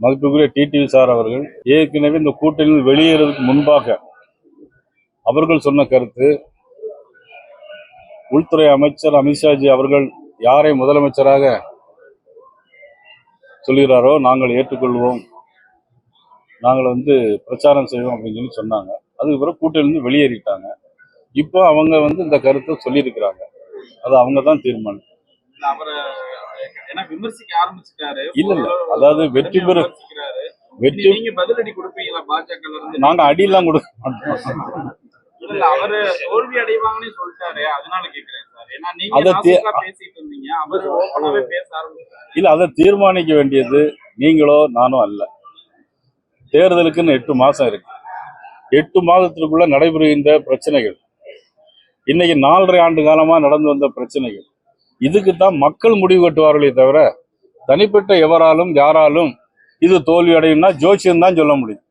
மதிப்புக்குரிய TTV sir அவர்கள் ஏற்கனவே இந்த கூட்டணியில் வெளியேறதுக்கு முன்பாக அவர்கள் சொன்ன கருத்து, உள்துறை அமைச்சர் அமித்ஷாஜி அவர்கள் யாரை முதலமைச்சராக சொல்கிறாரோ நாங்கள் ஏற்றுக்கொள்வோம், நாங்கள் பிரச்சாரம் செய்வோம் அப்படின்னு சொல்லி சொன்னாங்க. அதுக்கு பிறகு கூட்டணியிலிருந்து வெளியேறிட்டாங்க. இப்போ அவங்க இந்த கருத்தை சொல்லியிருக்கிறாங்க. அது அவங்க தான் தீர்மானம். விமர்சிக்க ஆரம்பிச்சிட்டாரு. இல்ல அதாவது வெற்றி பதிலடி கொடுப்பீங்களா? பாஜக நாங்க அடியெல்லாம் கொடுக்க மாட்டோம். இல்ல அவரு தோல்வி அடைவாங்கன்னு சொல்லிட்டாரு, அதனால கேக்குறேன் சார். ஏன்னா நீங்க பேசிட்டு இருந்தீங்க, அவரு ஓபனாவே பேச ஆரம்பிச்சாரு. இல்ல அதை தீர்மானிக்க வேண்டியது நீங்களோ நானோ அல்ல. தேர்தலுக்குன்னு 8 மாசம் இருக்கு. 8 மாதத்திற்குள்ள நடைபெறுகின்ற பிரச்சனைகள், இன்னைக்கு 4.5 ஆண்டு காலமா நடந்து வந்த பிரச்சனைகள், இதுக்குத்தான் மக்கள் முடிவு கட்டுவார்களே தவிர தனிப்பட்ட எவராலும் யாராலும் இது தோல்வி அடையும்னா ஜோசியம் தான் சொல்ல முடியும்.